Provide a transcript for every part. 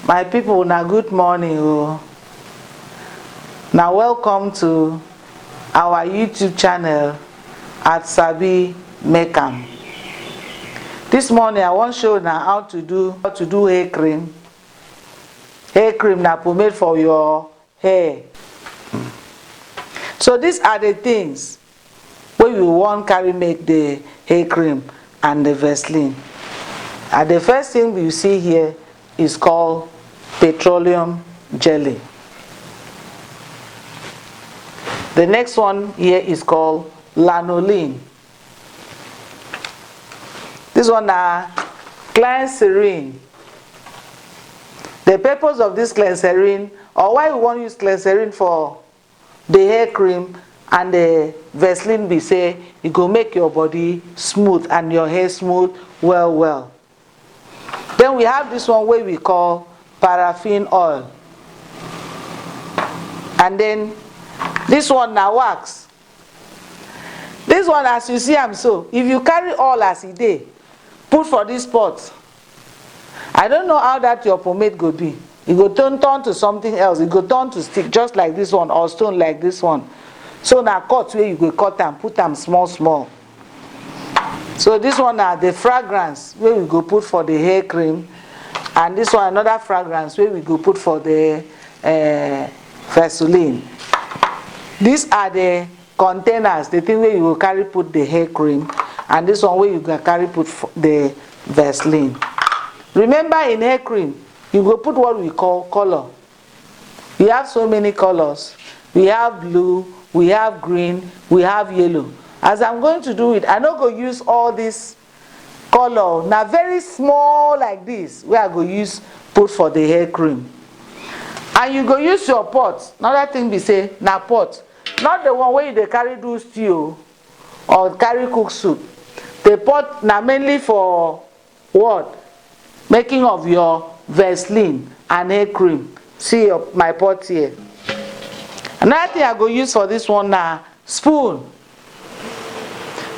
My people, now good morning. Now welcome to our YouTube channel at SabiMake. This morning I want to show now how to do hair cream. Hair cream now pomade for your hair. So these are the things where we want carry make the hair cream and the Vaseline. And the first thing you see here is called petroleum jelly. The next one here is called lanolin. This one are glycerin. The purpose of this glycerin, or why we want to use glycerin for the hair cream and the Vaseline, be say it go make your body smooth and your hair smooth well. Then we have this one where we call paraffin oil. And then this one now wax. This one, as you see am so, if you carry all as e dey, put for this pot, I don't know how that your pomade go be. It go turn to something else. It go turn to stick just like this one, or stone like this one. So now cut where you go cut and put them small. So this one are the fragrance where we go put for the hair cream, and this one another fragrance where we go put for the Vaseline. These are the containers, the thing where you will carry put the hair cream, and this one where you can carry put the Vaseline. Remember, in hair cream you go put what we call color. We have so many colors. We have blue, we have green, we have yellow. As I'm going to do it, I'm not going to use all this color. Now very small like this, where I go use put for the hair cream. And you go use your pot. Another thing we say, now pot. Not the one where you carry do stew or carry cook soup. The pot now mainly for what? Making of your Vaseline and hair cream. See my pot here. Another thing I go use for this one now, spoon.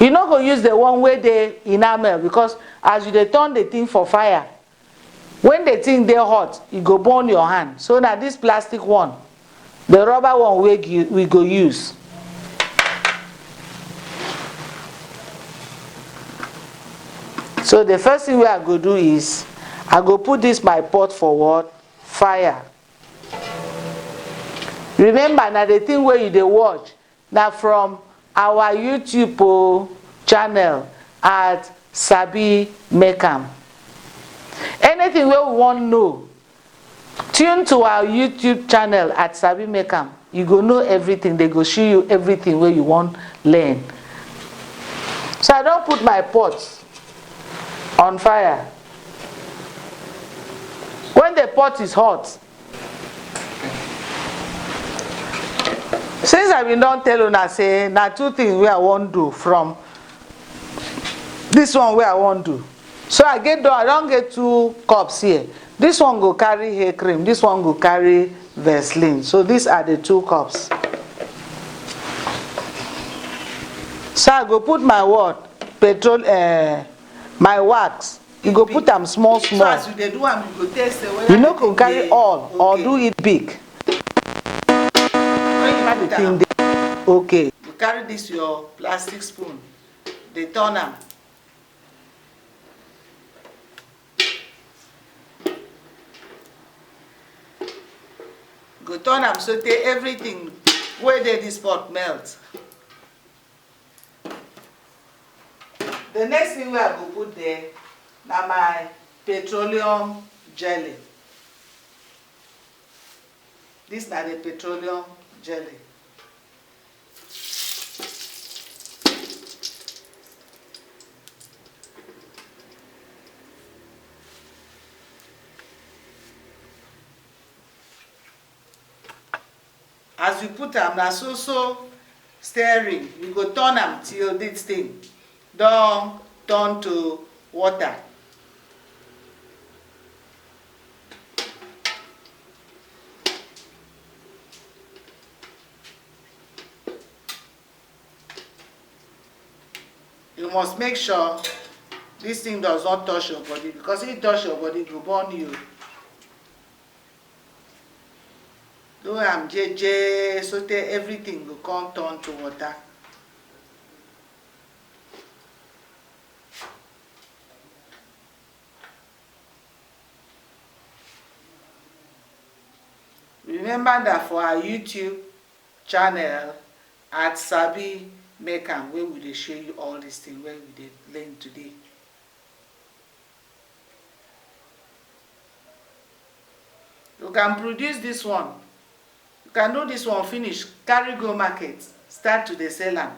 You not go use the one where they enamel, because as you dey turn the thing for fire, when the thing dey hot, it go burn your hand. So now this plastic one, the rubber one we go use. So the first thing we are go do is I go put this my pot for what? Fire. Remember now the thing where you dey watch now from our YouTube channel at SabiMake. Anything where we want to know, tune to our YouTube channel at SabiMake. You go know everything. They go show you everything where you want learn. So I don't put my pot on fire. When the pot is hot, since I been don't tell una say now two things where I want do from this one where I want do. So I don't get 2 cups here. This one go carry hair cream, this one go carry Vaseline. So these are the 2 cups. So I go put my what? My wax. You go put them small. So as you dey do am, you go taste you know go carry all or do it big. Okay. You carry this your plastic spoon. They turn am. Go turn am so take everything where dey this pot melt. The next thing we I go put there na my petroleum jelly. This na the petroleum jelly. As you put am na so stirring, you go turn am till this thing don turn to water. You must make sure This thing does not touch your body, because if it touch your body, it go burn you. Do am jeje so that everything go come turn to water. Remember that for our YouTube channel at SabiMake, where we dey show you all these things where we dey learn today. You can produce this one. You can do this one finish, carry go market, start to dey sell am.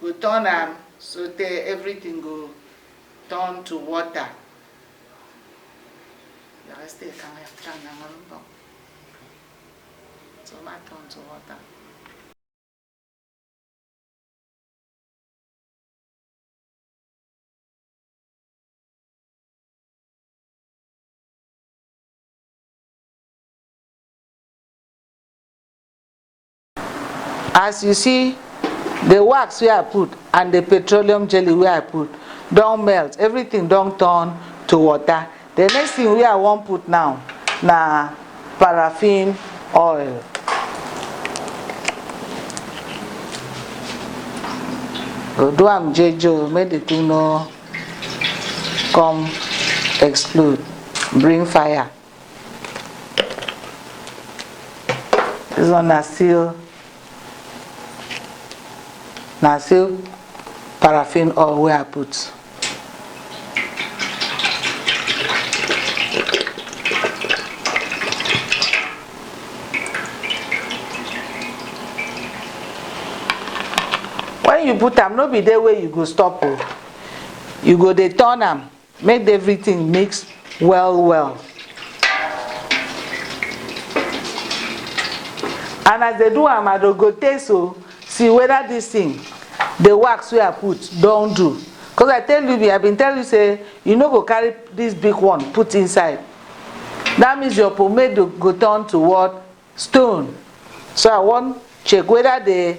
Go turn am so that everything go turn to water. So I turn to water. As you see, the wax wey I put and the petroleum jelly wey I put don melt, everything don turn to water. The next thing wey I wan put now na paraffin oil. Do am jeje, make the thing no come explode, bring fire. This one na still paraffin oil wey I put. When you put am, no be there where you go stop o. You go dey turn am, make everything mix well. And as they do am, I go taste o, see whether this thing, the wax wey I put don do. Because I been tell you say you no go carry this big one put inside. That means your pomade go turn to what? Stone. So I wan check whether the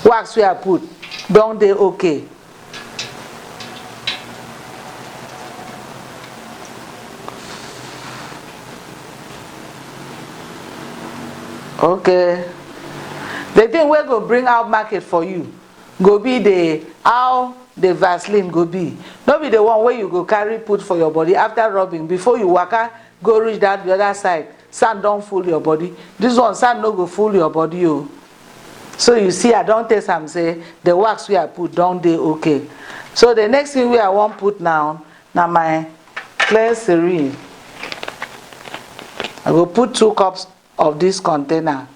wax wey I put don dey okay. Okay. The thing wey go bring out market for you go be the how the Vaseline go be. No be the one wey you go carry put for your body after rubbing, before you waka go reach that the other side, sand don full your body. This one sand no go full your body o. So you see, I don taste am say the wax wey I put don dey okay. So the next thing wey I wan put now na my glycerin. I go put 2 cups of this container.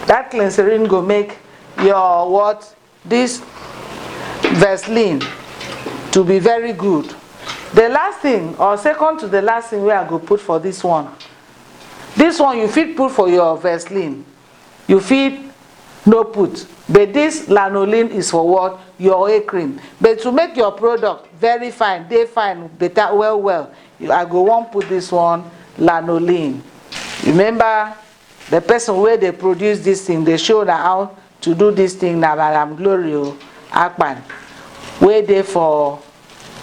That glycerin go make your this Vaseline to be very good. The last thing, or second to the last thing wey I go put for this one you fit put for your Vaseline, you fit no put, but this lanolin is for what? Your hair cream. But to make your product very fine, dey fine, better, well, I go wan put this one lanolin. Remember, the person where they produce this thing, they show na how to do this thing na Madam Glory Akpan, wey dey for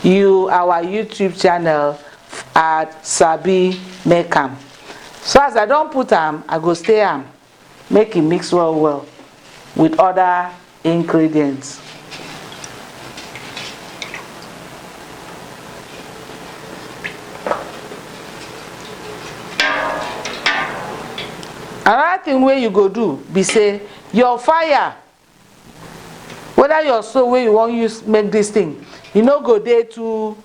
you, our YouTube channel at SabiMake. So as I don put am, I go stay am, make it mix well with other ingredients. Another thing wey you go do be say your fire, whether your stove wey you wan use make this thing, you no go dey too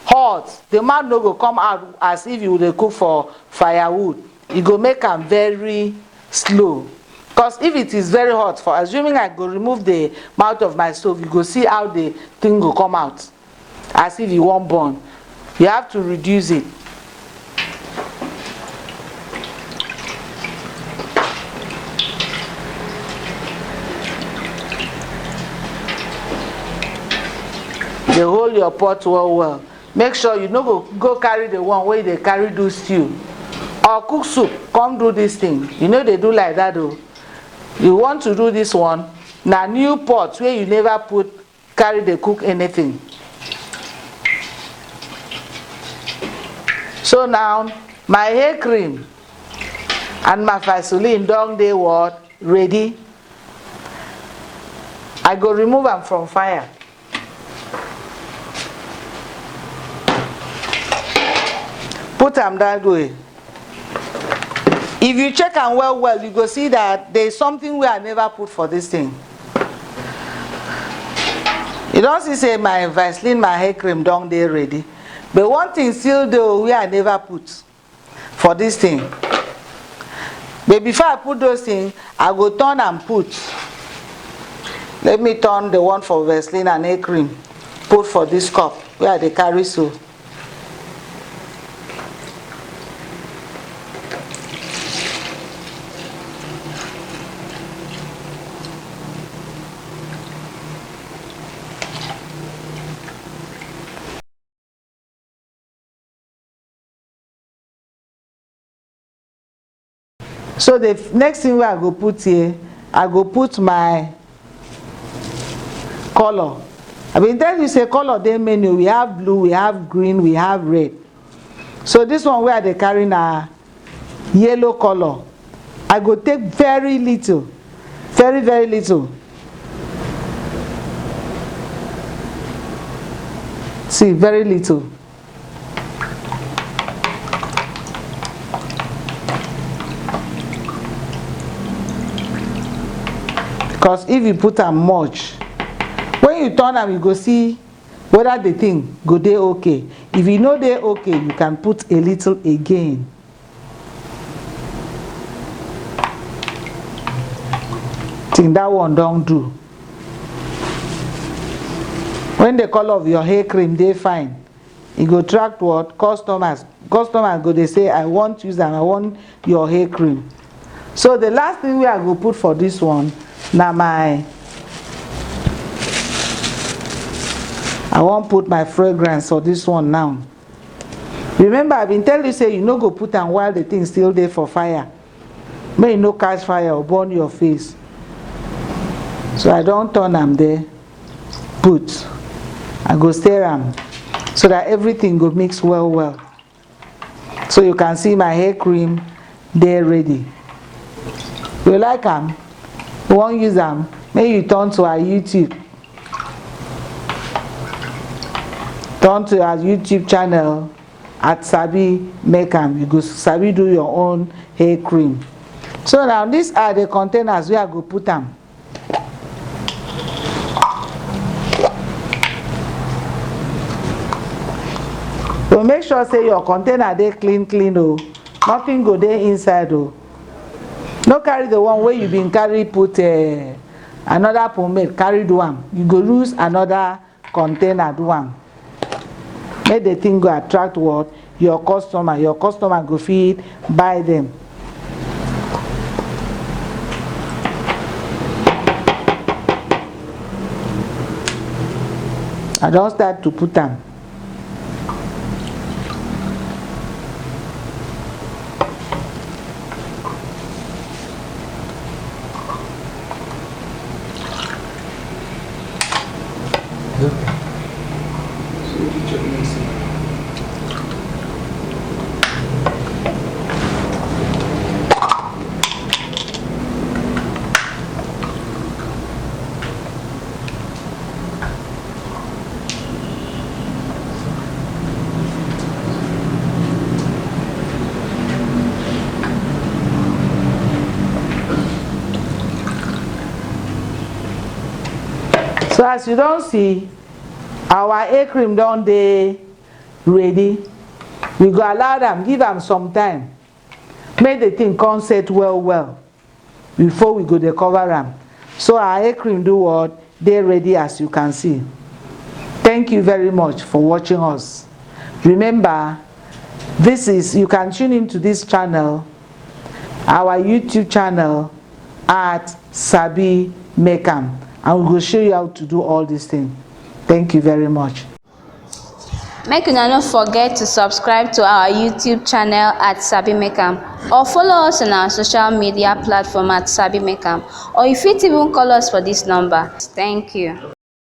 hot. The mouth no go come out as if you dey cook for firewood. You go make am very slow. Because if it is very hot, for assuming I go remove the mouth of my stove, you go see how the thing go come out as if you wan burn. You have to reduce it. dey hold your pot well well. Make sure you no go carry the one wey dey carry do stew or cook soup come do this thing. You no dey do like that o. You want to do this one, na new pot wey you never put carry dey cook anything. So now my hair cream and my Vaseline don dey what? Ready. I go remove am from fire. Put am that way. If you check am well well, you go see that there is something wey I never put for this thing. You don see say my Vaseline, my hair cream don dey ready. But one thing still dey wey I never put for this thing. But before I put those things, I go turn and put. Let me turn the one for Vaseline and hair cream, put for this cup wey I dey carry so. So the next thing wey I go put here, I go put my color. I been tell you say color dey many. We have blue, we have green, we have red. So this one wey I dey carry na yellow color. I go take very little, very little. See, very little. Because if you put am much, when you turn am, you go see whether the thing go dey okay. If e no dey okay, you can put a little again. Think that one don do. When the color of your hair cream dey fine, e go attract what? Customers. Customers go dey say, I want use am, I want your hair cream. So the last thing wey I go put for this one na I wan put my fragrance for this one now. Remember, I been tell you say you no go put am while the thing still dey for fire. May e no catch fire or burn your face. So I don turn am there, put. I go stir am so that everything go mix well well. So you can see my hair cream dey ready. You like am? You wan use am? Make you turn to our YouTube. Turn to our YouTube channel at SabiMake. You go sabi do your own hair cream. So now these are the containers where I go put am. So make sure say your container dey clean oh. Nothing go dey inside oh. No carry the one where you been carry put another pomade, carry do am. You go use another container do am. Make the thing go attract what? Your customer. Your customer go fit buy them. I don start to put am. So as you don see, our hair cream don dey ready. We go allow them, give them some time, make the thing come set well well before we go dey cover am. So our hair cream do what? Dey ready, as you can see. Thank you very much for watching us. Remember, this is, you can tune into this channel, our YouTube channel at SabiMake, and we will show you how to do all these things. Thank you very much. Make una no forget to subscribe to our YouTube channel at SabiMake or follow us on our social media platform at SabiMake, or you fit even call us for this number. Thank you.